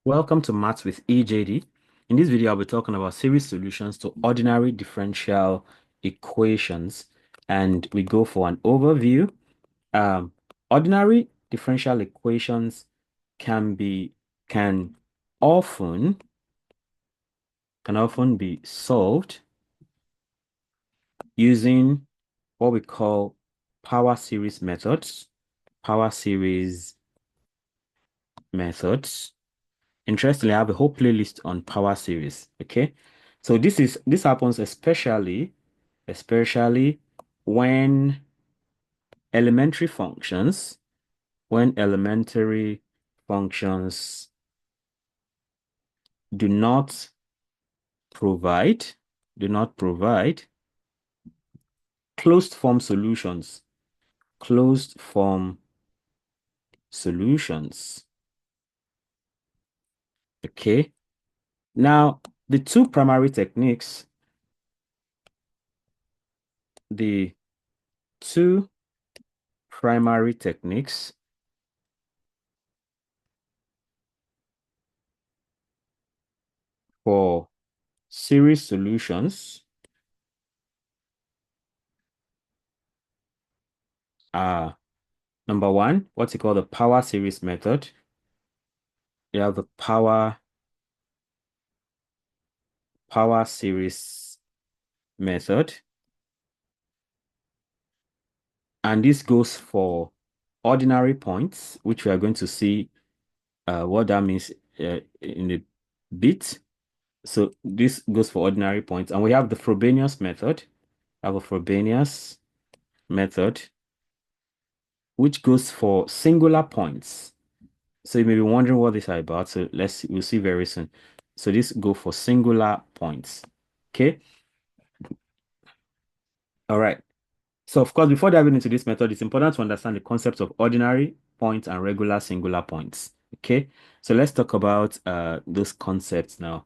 Welcome to Maths with EJD. In this video, I'll be talking about series solutions to ordinary differential equations, and we go for an overview. Um, Ordinary differential equations can be can often be solved using what we call power series methods. Power series methods. Interestingly, I have a whole playlist on power series. Okay. So this happens especially when elementary functions, when elementary functions do not provide, do not provide closed form solutions. Closed form solutions. Okay. Now, the two primary techniques, the two primary techniques for series solutions are number one, what's it called, the power series method. You have the power series method, and this goes for ordinary points, which we are going to see what that means in a bit. So this goes for ordinary points, and we have the Frobenius method. I have a Frobenius method, which goes for singular points. So you may be wondering what this is about. So we'll see very soon. So this go for singular points. Okay. All right. So of course, before diving into this method, it's important to understand the concepts of ordinary points and regular singular points. Okay. So let's talk about those concepts now.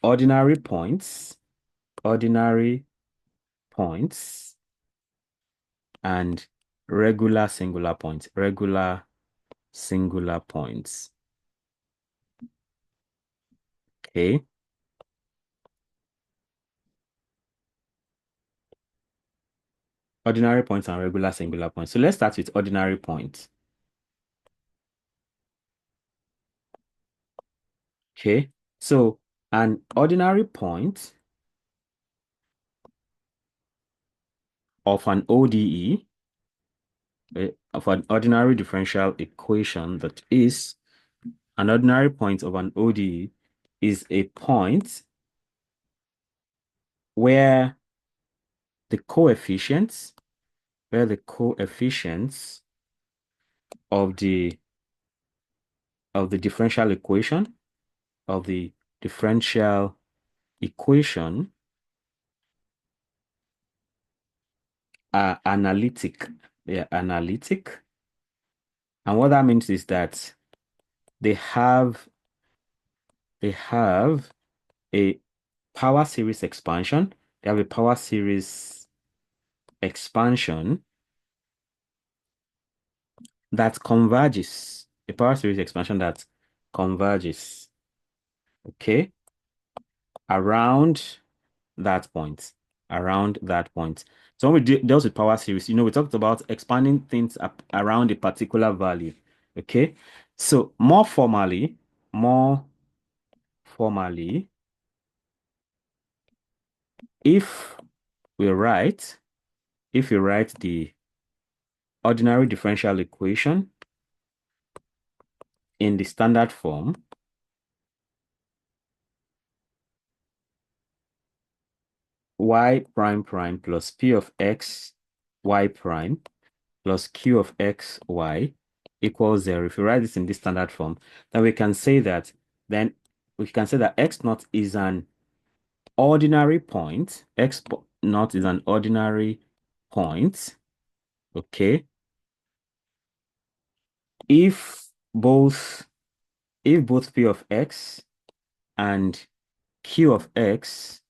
Ordinary points, ordinary points, and regular singular points. Regular singular points. Okay. Ordinary points and regular singular points. So let's start with ordinary points. Okay. So an ordinary point of an ODE, of an ordinary differential equation, that is an ordinary point of an ODE, is a point where the coefficients, where the coefficients of the differential equation, of the differential equation are analytic. They are analytic. And what that means is that they have they have a power series expansion. They have a power series expansion that converges. A power series expansion that converges, okay, around that point. Around that point. So when we dealt with power series, we talked about expanding things up around a particular value. Okay. So more formally, if we write, the ordinary differential equation in the standard form, y prime prime plus p of x y prime plus q of x y equals 0. If we write this in this standard form, then then we can say that x naught is an ordinary point. X naught is an ordinary point. Okay. If both p of x and q of x,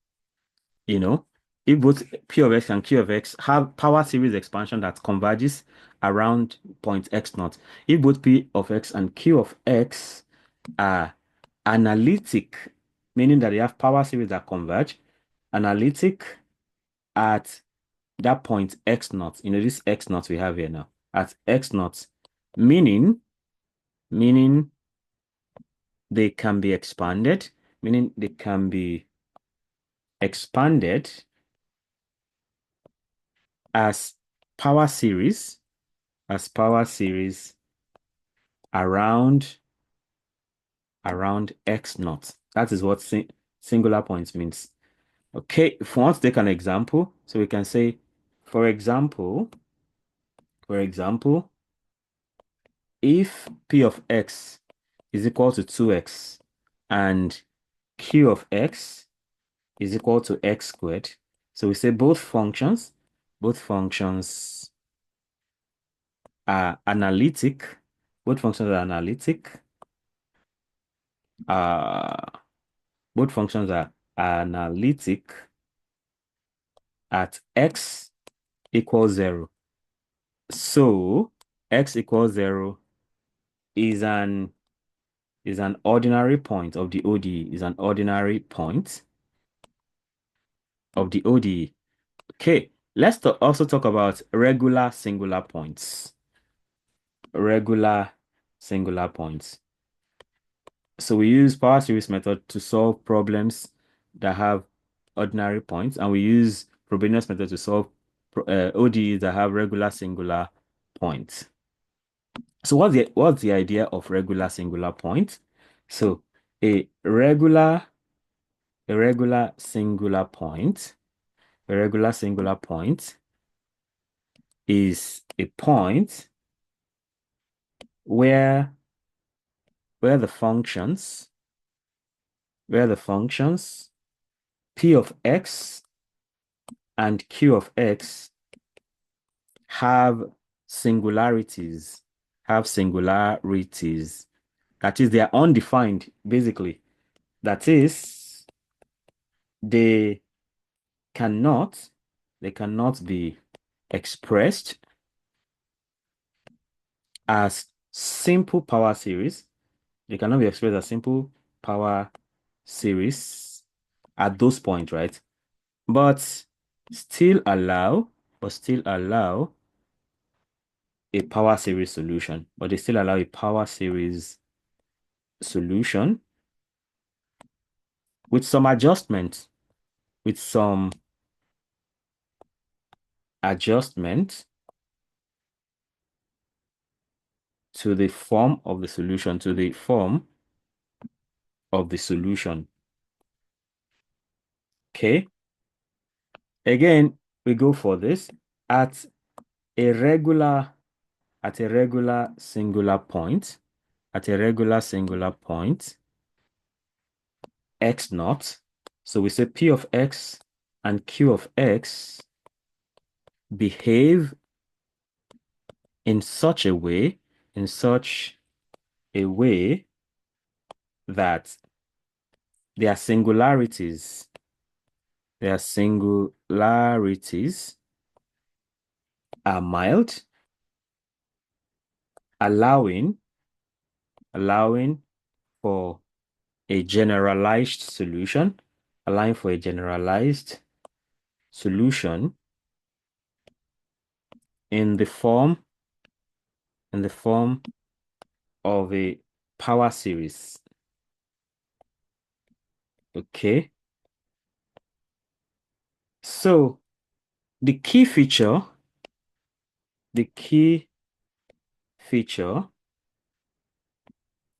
if both p of x and q of x have power series expansion that converges around point x naught, if both p of x and q of x are analytic, meaning that they have power series that converge, analytic at that point x naught, this x naught we have here now, at x naught, meaning they can be expanded, meaning they can be expanded as power series, around x naught. That is what singular points means. Okay, if we want to take an example, so we can say, for example, if P of x is equal to 2x and Q of x is equal to x squared, so we say both functions are analytic, both functions are analytic, uh, both functions are analytic at x equals 0. So x equals 0 is an ordinary point of the ODE, is an ordinary point of the ODE. Okay, let's also talk about regular singular points. Regular singular points. So we use power series method to solve problems that have ordinary points, and we use Frobenius method to solve ODEs that have regular singular points. So what's the idea of regular singular point? So a regular singular point, a regular singular point is a point where the functions p of x and q of x have singularities, That is, they are undefined, basically. That is, they cannot be expressed as simple power series. They cannot be expressed as simple power series at those points, right? But still allow a power series solution. But they still allow a power series solution with some adjustment, with some adjustment to the form of the solution, Okay. Again, we go for this at a regular singular point, x naught. So we say P of x and Q of x behave in such a way, that their singularities, are mild, allowing for a generalized solution, in the form of a power series. Okay. So the key feature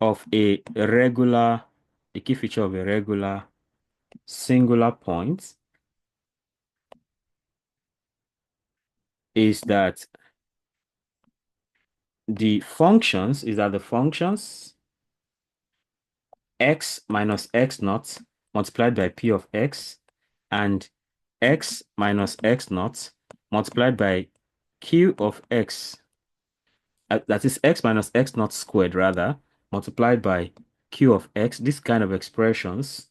of a regular singular point is that the functions x minus x naught multiplied by p of x and x minus x naught multiplied by q of x, that is x minus x naught squared, rather, multiplied by q of x. This kind of expressions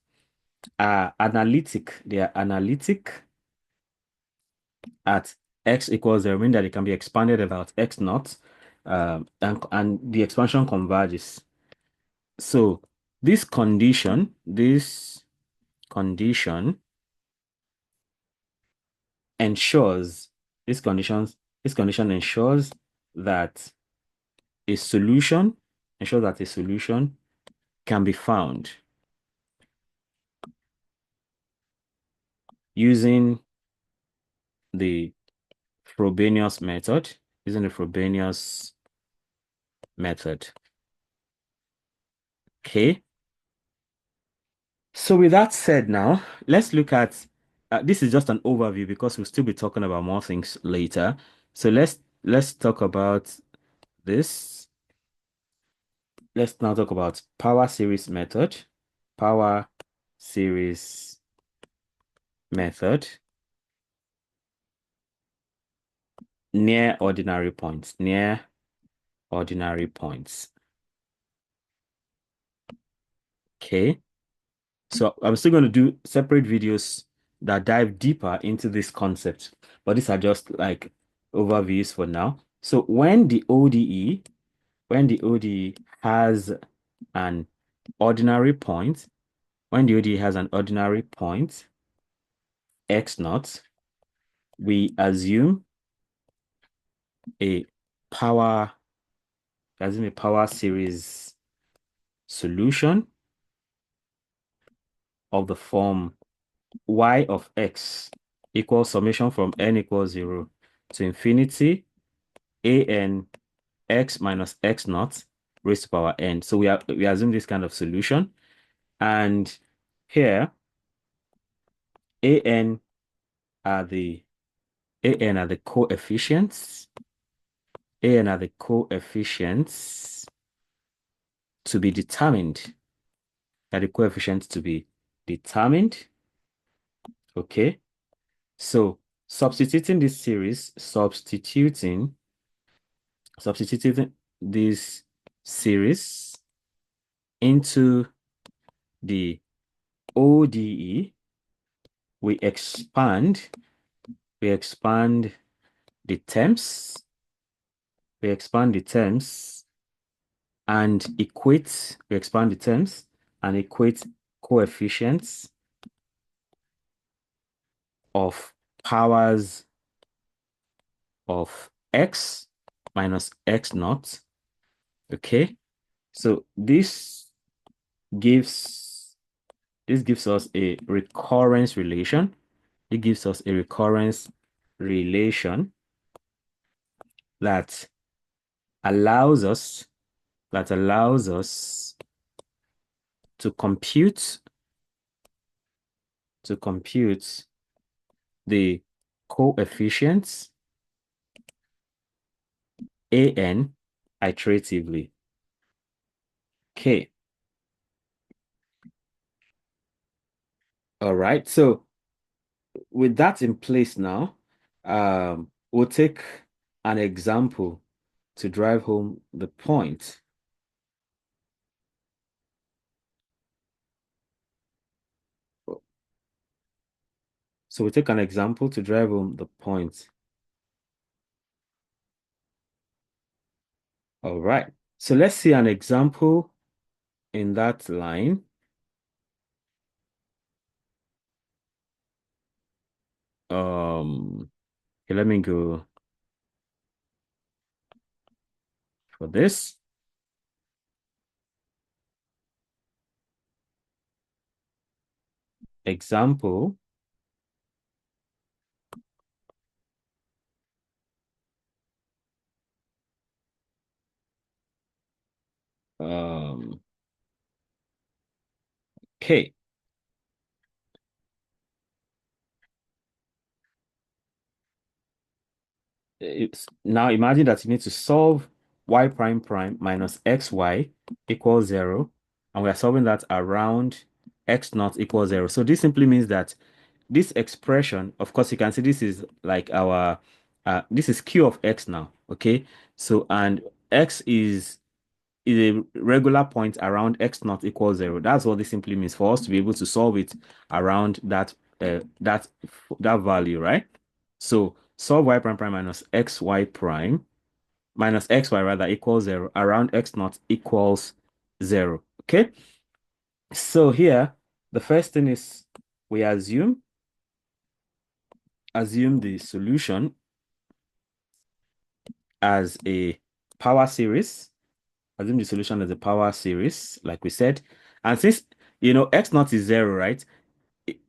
are analytic. They are analytic at x equals 0, meaning that it can be expanded about x naught, and the expansion converges. So This condition ensures this conditions this condition that a solution ensures that a solution can be found using the Frobenius method, using the Frobenius method. Okay. So with that said, now let's look at this is just an overview because we'll still be talking about more things later. So let's talk about this. Let's now talk about power series method. Power series method near ordinary points. Near ordinary points. Okay. So I'm still going to do separate videos that dive deeper into this concept, but these are just like overviews for now. So when the ODE has an ordinary point, when the ODE has an ordinary point, x naught, we assume a power, series solution of the form y of x equals summation from n equals 0 to infinity an x minus x naught raised to power n. So we assume this kind of solution, and here an are the coefficients. An are the coefficients to be determined. Are the coefficients to be determined. Okay. So substituting this series, substituting this series into the ODE, we expand the terms, and equate coefficients of powers of x minus x naught. Okay, so gives gives us a recurrence relation. It gives us a recurrence relation that allows us to compute the coefficients an iteratively. Okay. All right. So with that in place now, we'll take an example to drive home the point. So we take an example to drive home the point. All right. So let's see an example in that line. Okay, let me go for this. Example. Okay. It's now imagine that you need to solve y prime prime minus xy equals 0, and we are solving that around x naught equals 0. So this simply means that this expression, of course, you can see this is like our this is q of x now. Okay, so and x is a regular point around x naught equals 0. That's what this simply means for us to be able to solve it around that value, right? So solve y prime prime minus xy prime minus xy rather equals 0 around x naught equals 0. Okay. So here, the first thing is we assume the solution as a power series. Assume the solution as a power series, like we said. And since x naught is zero, right?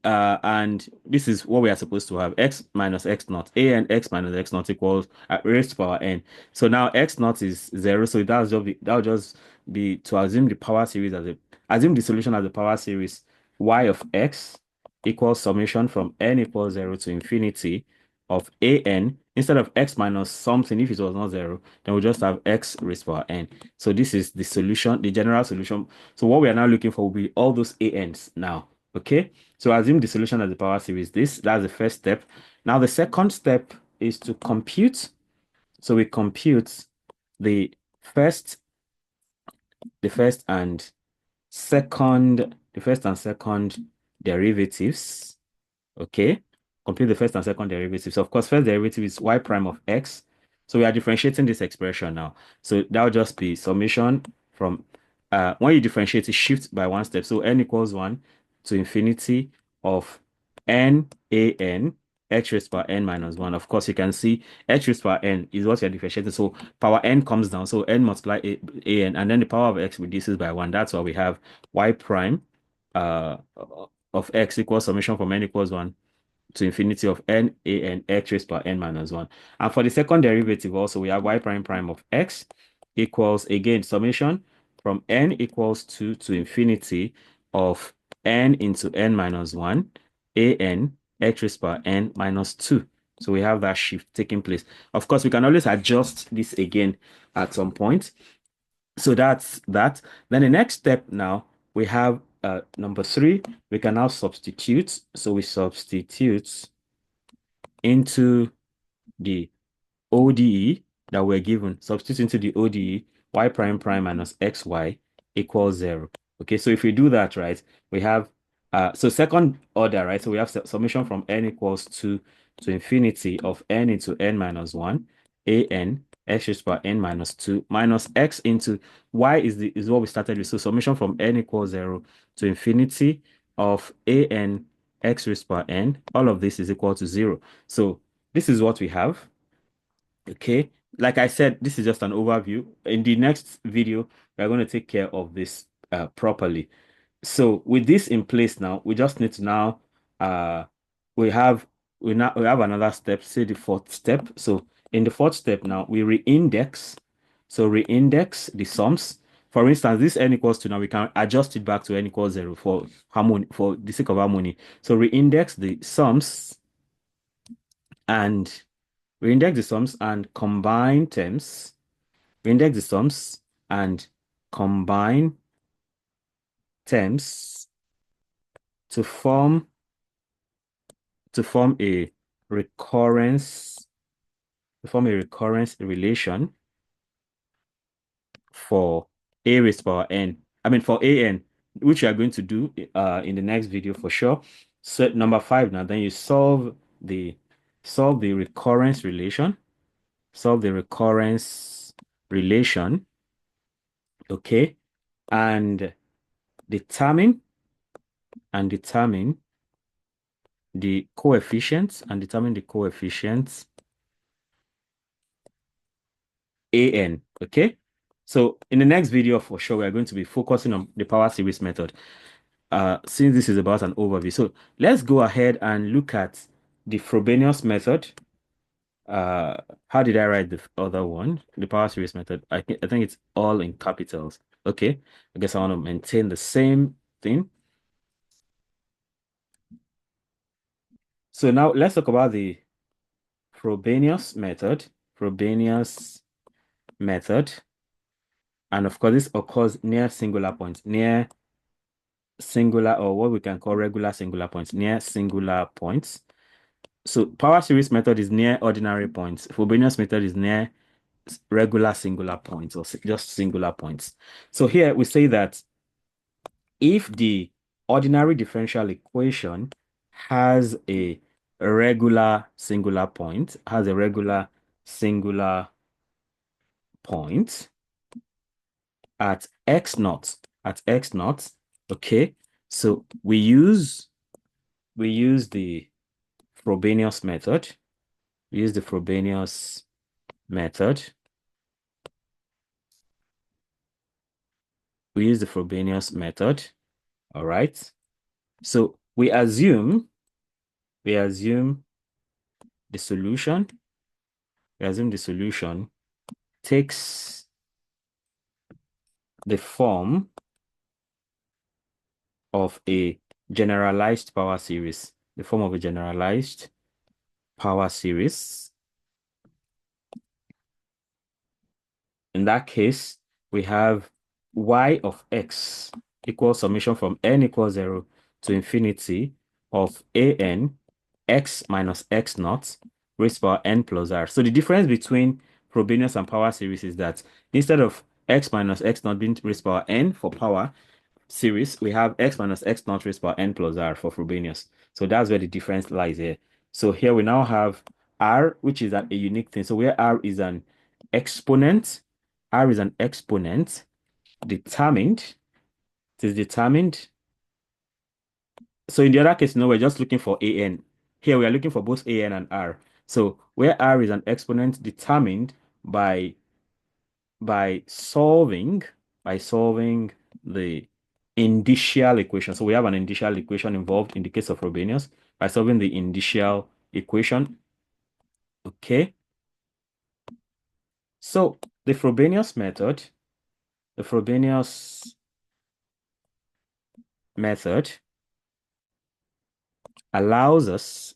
And this is what we are supposed to have: x minus x naught, a and x minus x naught equals raised to power n. So now x naught is zero, so that'll just be to assume the power series as a assume the solution as a power series y of x equals summation from n equals 0 to infinity of a n. Instead of x minus something, if it was not zero, then we just have x raised to power n. So this is the solution, the general solution. So what we are now looking for will be all those a n's now. Okay. So assume the solution as the power series. That's the first step. Now the second step is to compute. So we compute the first, the first and the first and second derivatives. Okay. Compute the first and second derivatives. Of course, first derivative is y prime of x. So we are differentiating this expression now. So that will just be summation from when you differentiate it, shift by one step. So n equals 1 to infinity of n a n x raised to power n minus 1. Of course, you can see x raised to power n is what you're differentiating. So power n comes down. So n multiply a n, and then the power of x reduces by 1. That's why we have y prime uh, of x equals summation from n equals 1 to infinity of n a n x raised to power n minus 1. And for the second derivative also, we have y prime prime of x equals, again, summation from n equals 2 to infinity of n into n minus 1 a n x raised to power n minus 2. So we have that shift taking place. Of course, we can always adjust this again at some point. So that's that. Then the next step now, we have number 3. We can now substitute. So we substitute into the ODE that we're given. Substitute into the ODE, y prime prime minus xy equals 0. Okay, so if we do that, right, we have, so second order, right, so we have summation from n equals 2 to infinity of n into n minus 1, a n x raised to power n minus 2 minus x into y is what we started with. So summation from n equals 0 to infinity of a n x raised to power n. All of this is equal to 0. So this is what we have. Okay. Like I said, this is just an overview. In the next video, we're going to take care of this properly. So with this in place now, we just need to now we have we have another step, say the fourth step. So in the fourth step now, we reindex. So reindex the sums. For instance, this n equals 2, now we can adjust it back to n equals 0 for harmony, for the sake of harmony. So reindex the sums and reindex the sums and combine terms. Reindex the sums and combine terms to form a recurrence relation for a raised to power n. I mean for an, which we are going to do in the next video for sure. So number 5 now, then you solve the recurrence relation. Solve the recurrence relation, okay, and determine the coefficients an. Okay, so in the next video for sure, we're going to be focusing on the power series method, since this is about an overview. So let's go ahead and look at the Frobenius method. How did I write the other one? The power series method. I think it's all in capitals. Okay, I guess I want to maintain the same thing. So now let's talk about the Frobenius method. Frobenius method. And of course, this occurs near singular points, near singular, or what we can call regular singular points, near singular points. So power series method is near ordinary points. Frobenius method is near regular singular points, or just singular points. So here we say that if the ordinary differential equation has a regular singular point, at x naught, Okay, so we use the Frobenius method. We use the Frobenius method. We use the Frobenius method. All right. So we assume the solution. We assume the solution takes the form of a generalized power series. The form of a generalized power series. In that case, we have y of x equals summation from n equals 0 to infinity of an x minus x naught raised to power n plus r. So the difference between Frobenius and power series is that instead of x minus x naught being raised to power n for power series, we have x minus x naught raised to power n plus r for Frobenius. So that's where the difference lies here. So here we now have r, which is a unique thing. So where r is an exponent, r is an exponent determined. It is determined. So in the other case, no, we're just looking for an. Here we are looking for both an and r. So where r is an exponent determined by solving the indicial equation. So we have an indicial equation involved in the case of Frobenius by solving the indicial equation. Okay. So the Frobenius method allows us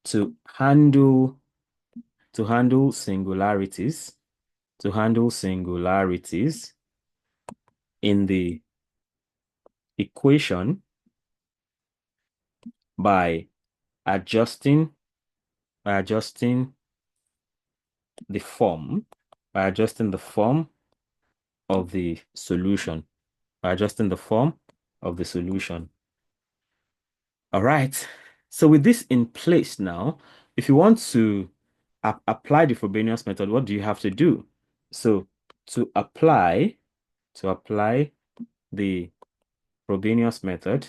to handle singularities in the equation by adjusting the form of the solution. All right. So with this in place now, if you want to apply the Frobenius method, what do you have to do? So to apply the Frobenius method,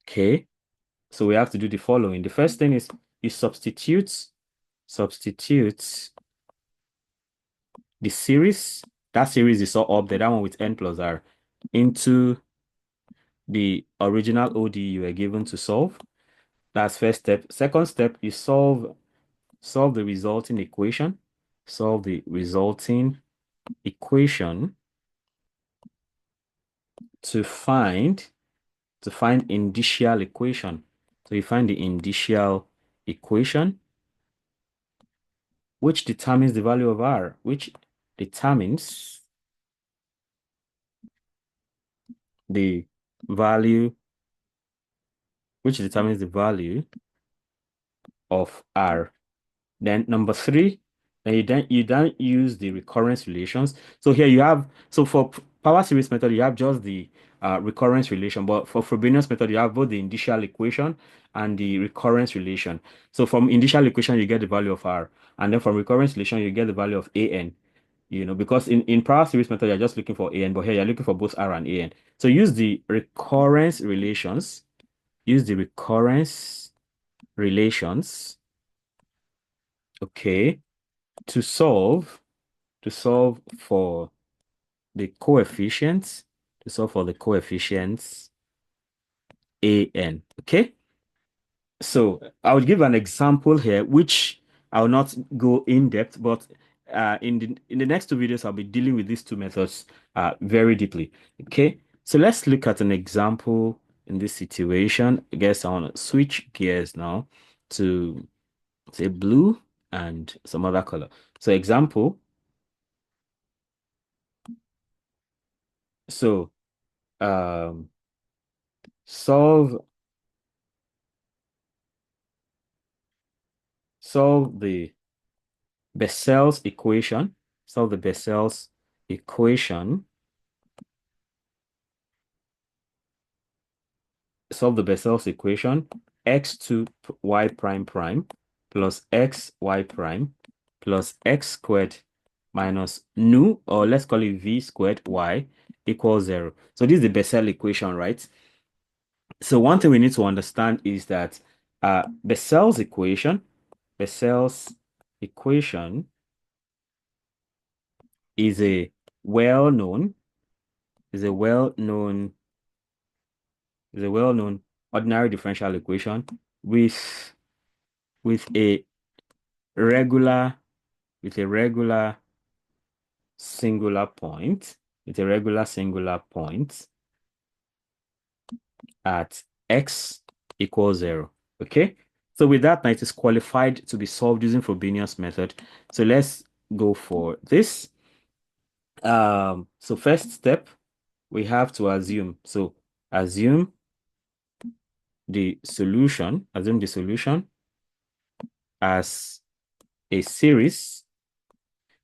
okay, so we have to do the following. The first thing is you substitute the series. That series is all up there, that one with n plus r, into the original ODE you were given to solve. That's first step. Second step, you solve the resulting equation. Solve the resulting equation to find indicial equation. So you find the indicial equation, which determines the value of r, which determines the value of r. Then number three, then you then use the recurrence relations. So here you have, so for power series method, you have just the recurrence relation, but for Frobenius method, you have both the initial equation and the recurrence relation. So from initial equation, you get the value of r, and then from recurrence relation, you get the value of an. Because in power series method, you're just looking for an, but here you're looking for both r and an. So use the recurrence relations. Okay, to solve for the coefficients, an. Okay, so I would give an example here, which I will not go in depth, but in the next two videos, I'll be dealing with these two methods very deeply. Okay, so let's look at an example in this situation. I guess I want to switch gears now to say blue and some other color. So example, so um solve the Bessel's equation. Solve the Bessel's equation. Solve the Bessel's equation. X2 y prime prime plus x y prime plus x squared minus nu, or let's call it v squared y equals 0. So this is the Bessel equation, right? So one thing we need to understand is that Bessel's equation is a well-known, is a well-known, is a well-known ordinary differential equation with with a regular with a regular singular point, with a regular singular point at x equals 0. Okay. So with that, now it is qualified to be solved using Frobenius method. So let's go for this. So first step, we have to assume. So assume the solution as a series.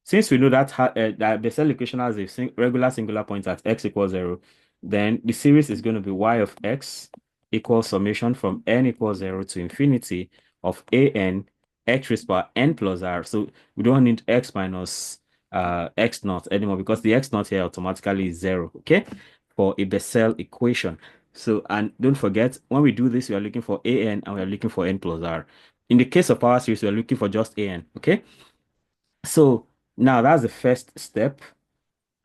Since we know that that Bessel equation has a regular singular point at x equals 0, then the series is going to be y of x equals summation from n equals 0 to infinity of an x raised by n plus r. So we don't need x minus x naught anymore, because the x naught here automatically is 0, okay, for a Bessel equation. So, and don't forget, when we do this, we are looking for an and we are looking for n plus r. In the case of our series, we are looking for just an, okay? So now that's the first step.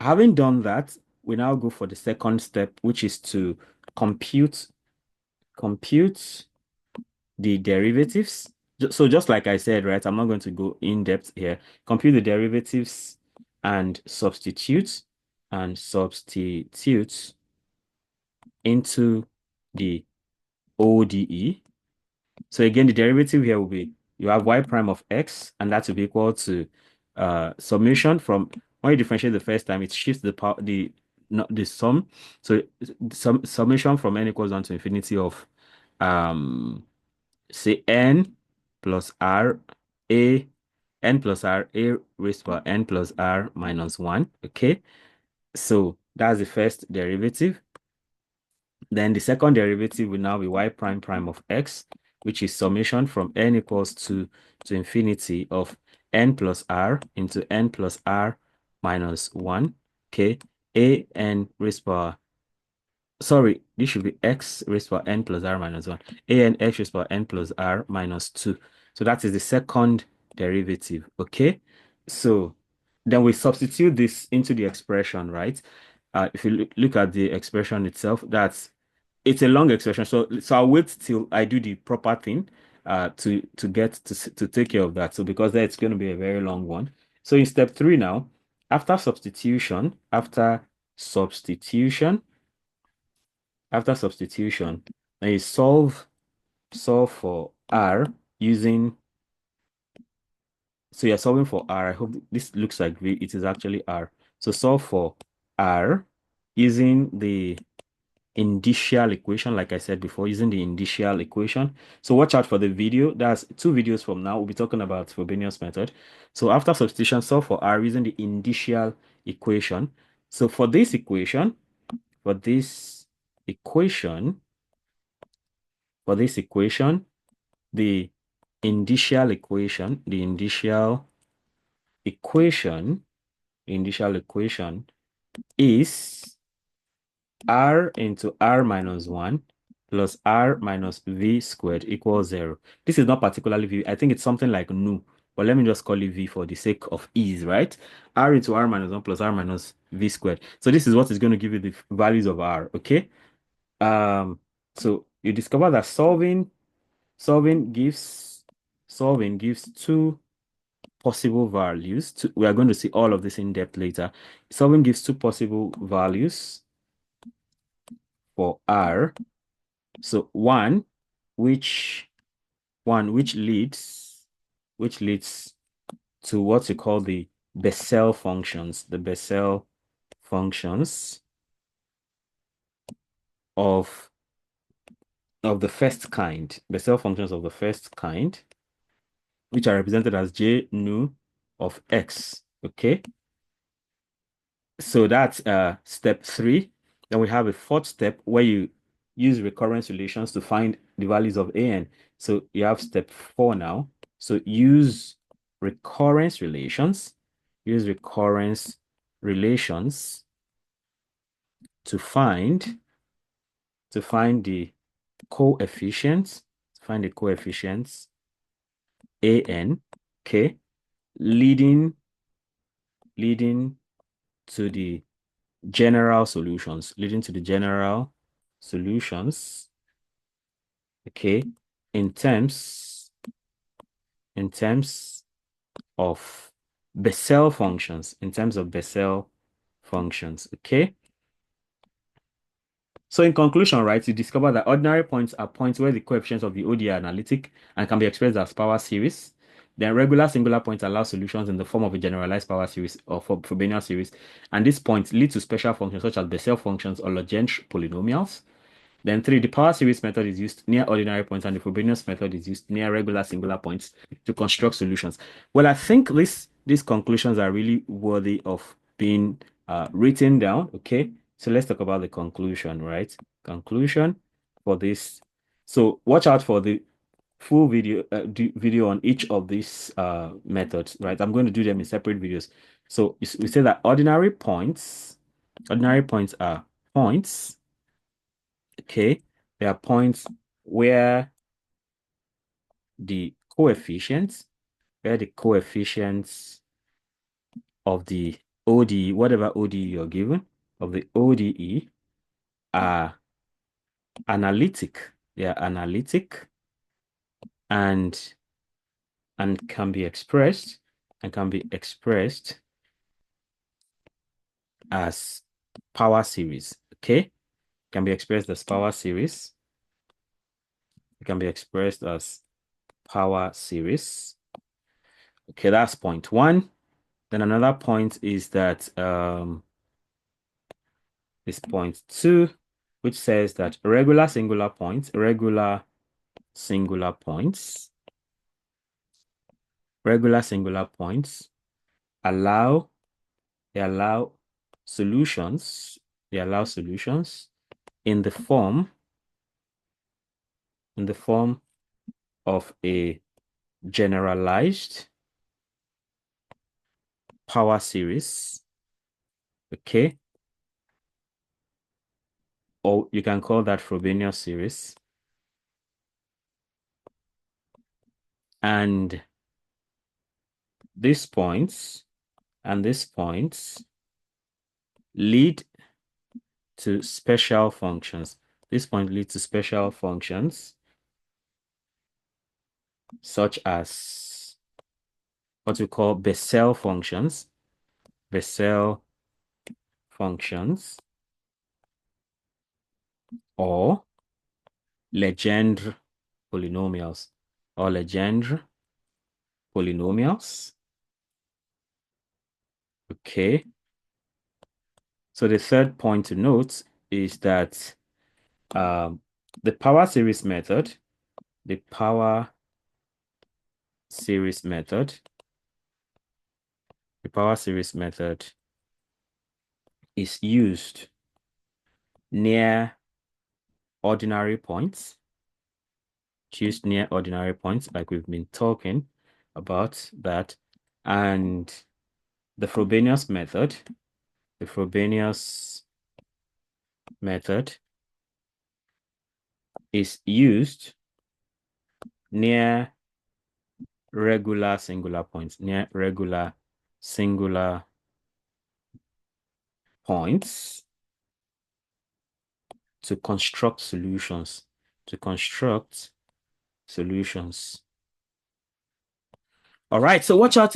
Having done that, we now go for the second step, which is to compute compute the derivatives. So just like I said, right, I'm not going to go in depth here. Compute the derivatives and substitute into the ODE. So again, the derivative here will be, you have y prime of x, and that will be equal to summation from, when you differentiate the first time, it shifts the power, the not the sum. So summation from n equals 1 to infinity of say n plus r a n plus r a raised by n plus r minus 1. Okay. So that's the first derivative. Then the second derivative will now be y prime prime of x, which is summation from n equals to infinity of n plus r into n plus r minus 1. Okay. A n raised by, sorry, this should be x raised by n plus r minus 1. A n x raised by n plus r minus 2. So that is the second derivative. Okay. So then we substitute this into the expression, right? If you look at the expression itself, it's a long expression. So I'll wait till I do the proper thing to get to take care of that. So because that's going to be a very long one. So in step 3 now, after substitution, substitution, after substitution, then you solve for r using, so you're solving for r. I hope this looks like v. It is actually r. So solve for r using the indicial equation, like I said before, using the indicial equation. So watch out for the video. That's 2 videos from now. We'll be talking about Frobenius method. So after substitution, solve for r using the indicial equation. So for this equation, for this equation, the indicial equation, the initial equation is r into r minus 1 plus r minus v squared equals 0. This is not particularly v. I think it's something like nu, but let me just call it v for the sake of ease, right? R into r minus 1 plus r minus v squared. So this is what is going to give you the values of r, okay? So you discover that solving gives two possible values. We are going to see all of this in depth later. Solving gives two possible values for r. So which which leads to what we call the Bessel functions, of the first kind, Bessel functions of the first kind, which are represented as j nu of x. Okay. So that's step 3. Then we have a fourth step where you use recurrence relations to find the values of an. So you have step 4 now. So use recurrence relations use recurrence relations to find the coefficients, an, okay, leading to the general solutions, okay, in terms of Bessel functions, okay. So in conclusion, right, you discover that ordinary points are points where the coefficients of the ODE are analytic and can be expressed as power series. Then regular singular points allow solutions in the form of a generalized power series or Frobenius series. And these points lead to special functions such as Bessel functions or Legendre polynomials. Then three, the power series method is used near ordinary points and the Frobenius method is used near regular singular points to construct solutions. Well, I think these conclusions are really worthy of being written down. Okay, so let's talk about the conclusion, right? Conclusion for this. So watch out for the full video on each of these methods, right? I'm going to do them in separate videos. So we say that ordinary points are points. Okay, there are points where the coefficients, of the ODE, whatever ODE you're given, of the ODE are analytic. They are analytic and can be expressed as power series. Okay, can be expressed as power series. It can be expressed as power series. Okay, that's point one. Then another point is that is point two, which says that regular singular points allow solutions in the form of a generalized power series. Okay, or you can call that Frobenius series. And these points lead to special functions. These points lead to special functions such as what we call Bessel functions. Or Legendre polynomials Okay. So the third point to note is that the power series method is used near ordinary points. Like we've been talking about that. And the Frobenius method is used near regular singular points, to construct solutions. All right, so watch out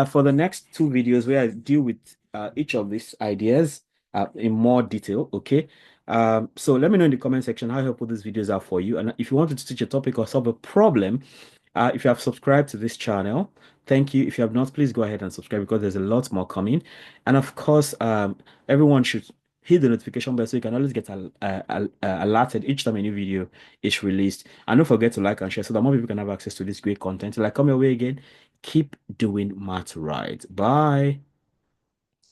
for the next two videos where I deal with each of these ideas in more detail, okay? So let me know in the comment section how helpful these videos are for you. And if you wanted to teach a topic or solve a problem, if you have subscribed to this channel, thank you. If you have not, please go ahead and subscribe because there's a lot more coming. And of course, everyone should hit the notification bell so you can always get alerted each time a new video is released. And don't forget to like and share so that more people can have access to this great content. Till I come your way again, keep doing math right. Bye.